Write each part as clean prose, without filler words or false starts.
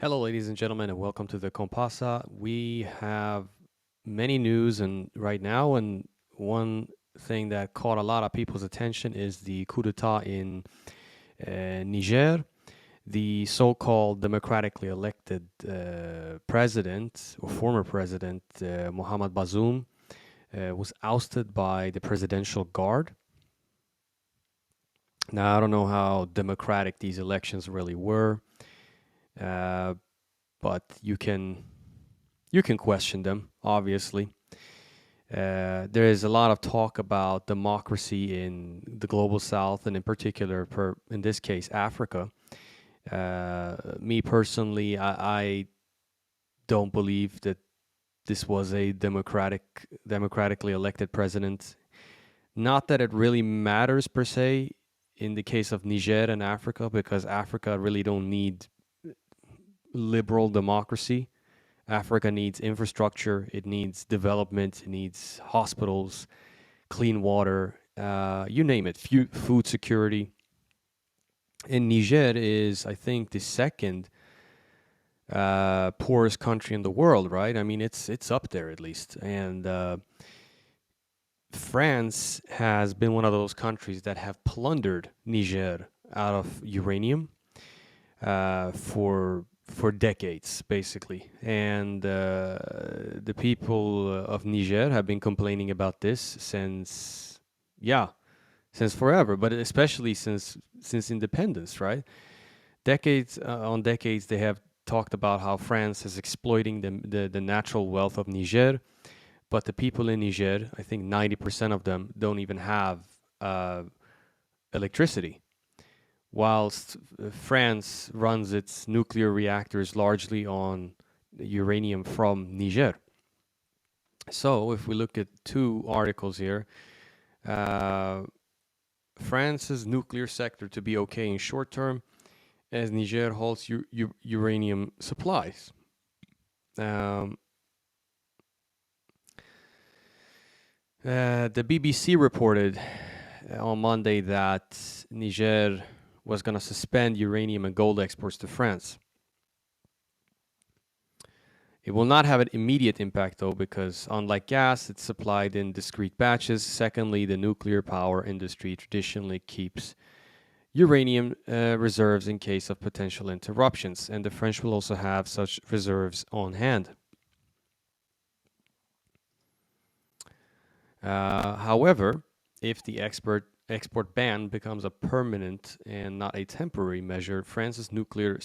Hello, ladies and gentlemen, and welcome to the Compasa. We have many news and right now, and one thing that caught a lot of people's attention is the coup d'état in Niger. The so-called democratically elected president or former president Mohamed Bazoum was ousted by the presidential guard. Now, I don't know how democratic these elections really were, uh, but you can question them, obviously. There is a lot of talk about democracy in the global south, and in particular, in this case, Africa. Me personally, I don't believe that this was a democratically elected president. Not that it really matters per se in the case of Niger and Africa, because Africa really don't need liberal democracy. Africa needs infrastructure, it needs development, it needs hospitals, clean water, you name it, food security. And Niger is, I think, the second poorest country in the world, right? I mean, it's up there at least. And France has been one of those countries that have plundered Niger out of uranium for decades, basically. And the people of Niger have been complaining about this since, yeah, since forever, but especially since independence, right? Decades on decades, they have talked about how France is exploiting the natural wealth of Niger, but the people in Niger, I think 90% of them don't even have uh, electricity, whilst France runs its nuclear reactors largely on uranium from Niger. So, if we look at two articles here, uh, France's nuclear sector to be okay in short term, as Niger holds uranium supplies. Um, the BBC reported on Monday that Niger was going to suspend uranium and gold exports to France. It will not have an immediate impact, though, because unlike gas, it's supplied in discrete batches. Secondly, the nuclear power industry traditionally keeps uranium reserves in case of potential interruptions, and the French will also have such reserves on hand. However, if the export ban becomes a permanent and not a temporary measure, France's nuclear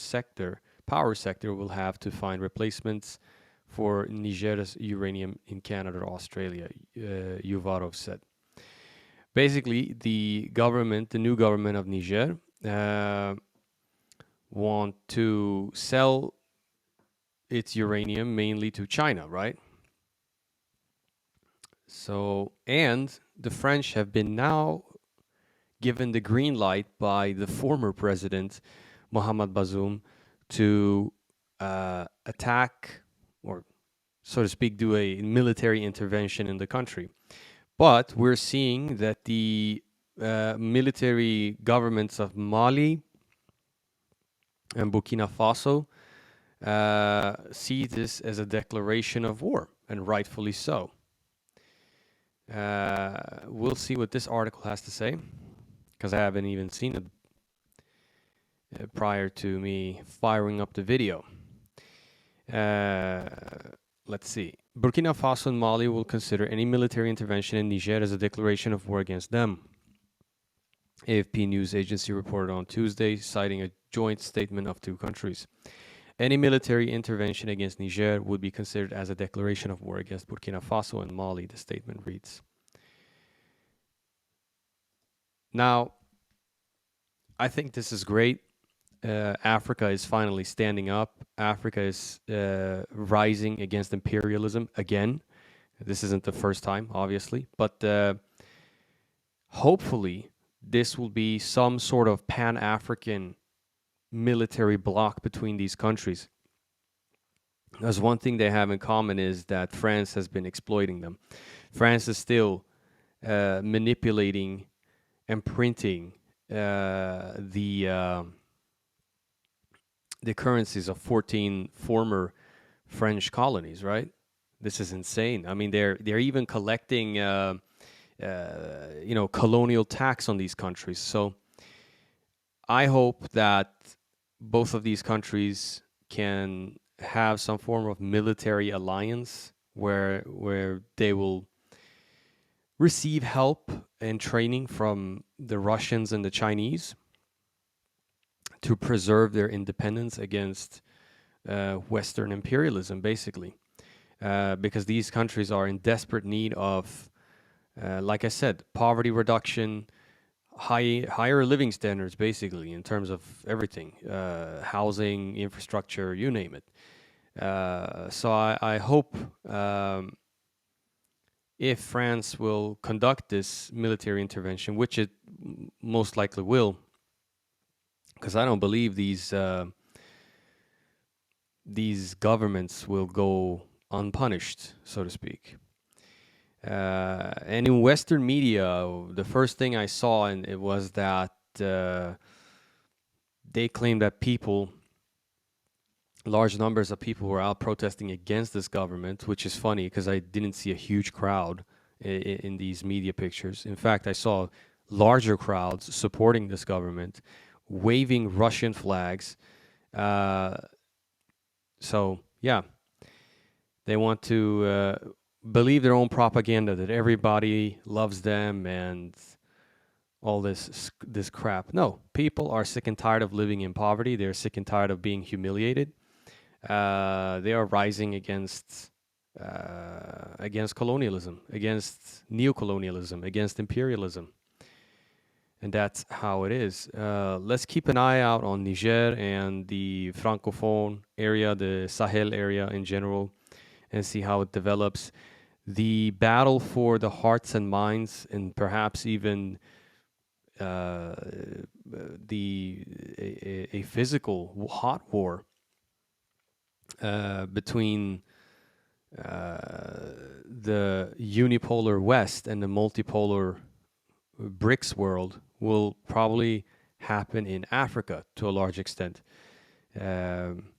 power sector, will have to find replacements for Niger's uranium in Canada or Australia, Yuvarov said. Basically, the new government of Niger, want to sell its uranium mainly to China, right? So, and the French have been now given the green light by the former president, Mohamed Bazoum, to attack, or so to speak, do a military intervention in the country. But we're seeing that the military governments of Mali and Burkina Faso see this as a declaration of war, and rightfully so. We'll see what this article has to say, because I haven't even seen it prior to me firing up the video. Let's see. Burkina Faso and Mali will consider any military intervention in Niger as a declaration of war against them. AFP news agency reported on Tuesday, citing a joint statement of two countries. Any military intervention against Niger would be considered as a declaration of war against Burkina Faso and Mali, the statement reads. Now, I think this is great. Africa is finally standing up. Africa is rising against imperialism again. This isn't the first time, obviously, but hopefully this will be some sort of Pan-African military bloc between these countries. Because one thing they have in common is that France has been exploiting them. France is still manipulating and printing the currencies of 14 former French colonies, right? This is insane. I mean, they're even collecting, colonial tax on these countries. So I hope that both of these countries can have some form of military alliance where they will receive help and training from the Russians and the Chinese to preserve their independence against Western imperialism, basically. Because these countries are in desperate need of, like I said, poverty reduction, higher living standards, basically, in terms of everything, housing, infrastructure, you name it. So I hope if France will conduct this military intervention, which it most likely will, because I don't believe these governments will go unpunished, so to speak. And in Western media, the first thing I saw and it was that they claimed that large numbers of people were out protesting against this government, which is funny because I didn't see a huge crowd in these media pictures. In fact, I saw larger crowds supporting this government, waving Russian flags. So, yeah, they want to believe their own propaganda that everybody loves them and all this crap. No, people are sick and tired of living in poverty. They're sick and tired of being humiliated. They are rising against colonialism, against neocolonialism, against imperialism, and that's how it is. Let's keep an eye out on Niger and the Francophone area, the Sahel area in general, and see how it develops. The battle for the hearts and minds, and perhaps even uh, a physical hot war between the unipolar West and the multipolar BRICS world will probably happen in Africa to a large extent. Um,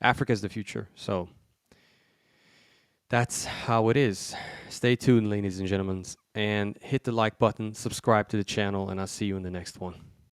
Africa is the future, so that's how it is. Stay tuned, ladies and gentlemen, and hit the like button, subscribe to the channel, and I'll see you in the next one.